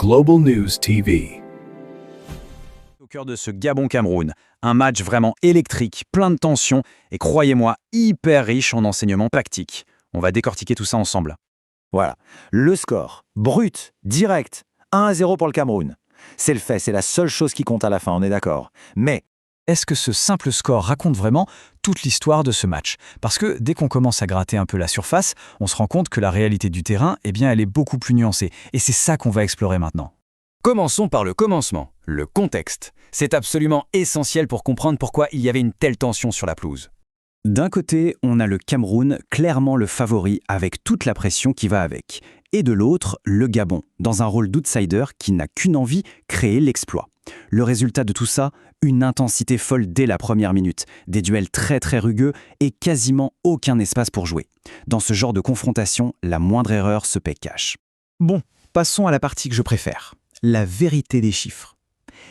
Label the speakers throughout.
Speaker 1: Global News TV.
Speaker 2: Au cœur de ce Gabon-Cameroun, un match vraiment électrique, plein de tensions et croyez-moi, hyper riche en enseignements tactiques. On va décortiquer tout ça ensemble.
Speaker 3: Voilà, le score, brut, direct, 1-0 pour le Cameroun. C'est le fait, c'est la seule chose qui compte à la fin, on est d'accord. Mais
Speaker 2: Est-ce que ce simple score raconte vraiment toute l'histoire de ce match? Parce que dès qu'on commence à gratter un peu la surface, on se rend compte que la réalité du terrain, elle est beaucoup plus nuancée. Et c'est ça qu'on va explorer maintenant.
Speaker 4: Commençons par le commencement, le contexte. C'est absolument essentiel pour comprendre pourquoi il y avait une telle tension sur la pelouse.
Speaker 3: d'un côté, on a le Cameroun, clairement le favori avec toute la pression qui va avec. Et de l'autre, le Gabon, dans un rôle d'outsider qui n'a qu'une envie, créer l'exploit. Le résultat de tout ça, une intensité folle dès la première minute, des duels très rugueux et quasiment aucun espace pour jouer. Dans ce genre de confrontation, la moindre erreur se paie cash. Bon, passons à la partie que je préfère, la vérité des chiffres.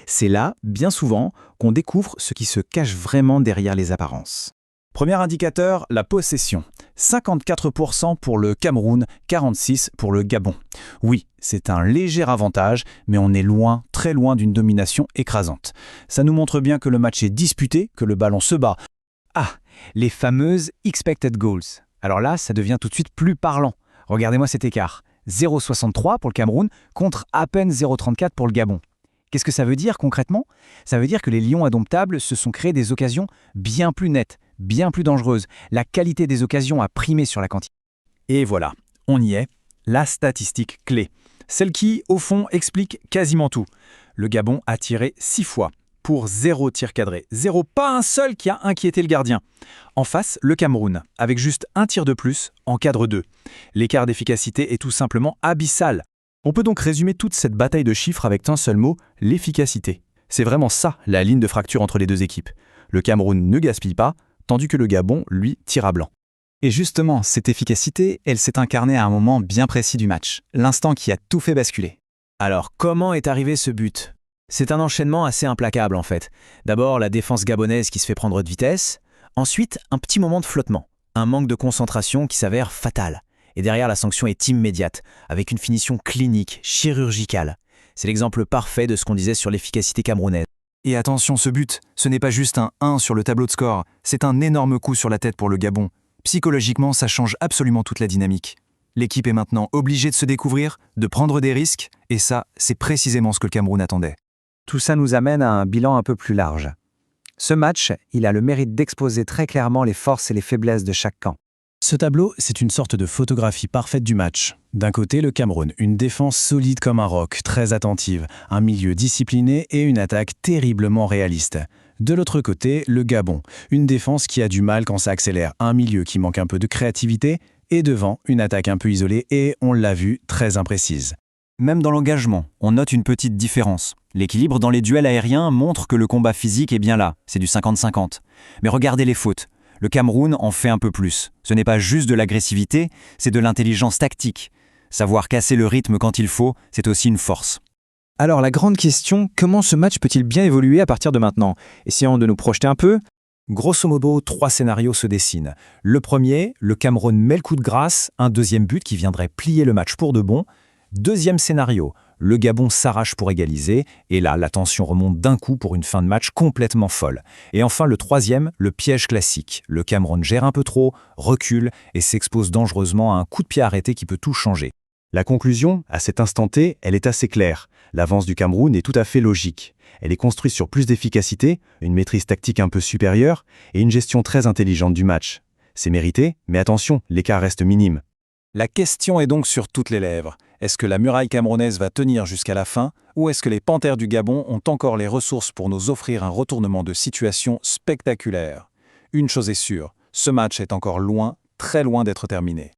Speaker 3: C'est là, bien souvent, qu'on découvre ce qui se cache vraiment derrière les apparences.
Speaker 2: Premier indicateur, la possession. 54% pour le Cameroun, 46% pour le Gabon. Oui, c'est un léger avantage, mais on est loin, très loin d'une domination écrasante. Ça nous montre bien que le match est disputé, que le ballon se bat.
Speaker 3: Ah, les fameuses expected goals. Alors là, ça devient tout de suite plus parlant. Regardez-moi cet écart. 0,63 pour le Cameroun contre à peine 0,34 pour le Gabon. Qu'est-ce que ça veut dire concrètement? Ça veut dire que les Lions indomptables se sont créés des occasions bien plus nettes, bien plus dangereuses. La qualité des occasions a primé sur la quantité.
Speaker 2: Et voilà, on y est, la statistique clé. Celle qui, au fond, explique quasiment tout. Le Gabon a tiré 6 fois, pour 0 tir cadré. 0, pas un seul qui a inquiété le gardien. En face, le Cameroun, avec juste un tir de plus, en cadre 2. L'écart d'efficacité est tout simplement abyssal. On peut donc résumer toute cette bataille de chiffres avec un seul mot, l'efficacité. C'est vraiment ça, la ligne de fracture entre les deux équipes. Le Cameroun ne gaspille pas, tandis que le Gabon, lui, tire à blanc.
Speaker 3: Et justement, cette efficacité, elle s'est incarnée à un moment bien précis du match, l'instant qui a tout fait basculer.
Speaker 5: Alors, comment est arrivé ce but? C'est un enchaînement assez implacable en fait. D'abord, la défense gabonaise qui se fait prendre de vitesse. Ensuite, un petit moment de flottement. Un manque de concentration qui s'avère fatal. Et derrière, la sanction est immédiate, avec une finition clinique, chirurgicale. C'est l'exemple parfait de ce qu'on disait sur l'efficacité camerounaise.
Speaker 3: Et attention, ce but, ce n'est pas juste un 1 sur le tableau de score, c'est un énorme coup sur la tête pour le Gabon. Psychologiquement, ça change absolument toute la dynamique. L'équipe est maintenant obligée de se découvrir, de prendre des risques, et ça, c'est précisément ce que le Cameroun attendait. Tout ça nous amène à un bilan un peu plus large. Ce match, il a le mérite d'exposer très clairement les forces et les faiblesses de chaque camp.
Speaker 2: Ce tableau, c'est une sorte de photographie parfaite du match. D'un côté, le Cameroun, une défense solide comme un roc, très attentive, un milieu discipliné et une attaque terriblement réaliste. De l'autre côté, le Gabon, une défense qui a du mal quand ça accélère, un milieu qui manque un peu de créativité, et devant, une attaque un peu isolée et, on l'a vu, très imprécise.
Speaker 3: Même dans l'engagement, on note une petite différence. L'équilibre dans les duels aériens montre que le combat physique est bien là, c'est du 50-50. Mais regardez les fautes. Le Cameroun en fait un peu plus. Ce n'est pas juste de l'agressivité, c'est de l'intelligence tactique. Savoir casser le rythme quand il faut, c'est aussi une force.
Speaker 5: Alors la grande question, comment ce match peut-il bien évoluer à partir de maintenant? Essayons de nous projeter un peu.
Speaker 2: Grosso modo, 3 scénarios se dessinent. Le premier, le Cameroun met le coup de grâce, un deuxième but qui viendrait plier le match pour de bon. Deuxième scénario, le Gabon s'arrache pour égaliser, et là, la tension remonte d'un coup pour une fin de match complètement folle. Et enfin, le troisième, le piège classique. Le Cameroun gère un peu trop, recule et s'expose dangereusement à un coup de pied arrêté qui peut tout changer.
Speaker 6: La conclusion, à cet instant T, elle est assez claire. L'avance du Cameroun est tout à fait logique. Elle est construite sur plus d'efficacité, une maîtrise tactique un peu supérieure et une gestion très intelligente du match. C'est mérité, mais attention, l'écart reste minime.
Speaker 2: La question est donc sur toutes les lèvres. Est-ce que la muraille camerounaise va tenir jusqu'à la fin ou est-ce que les Panthères du Gabon ont encore les ressources pour nous offrir un retournement de situation spectaculaire? Une chose est sûre, ce match est encore loin, très loin d'être terminé.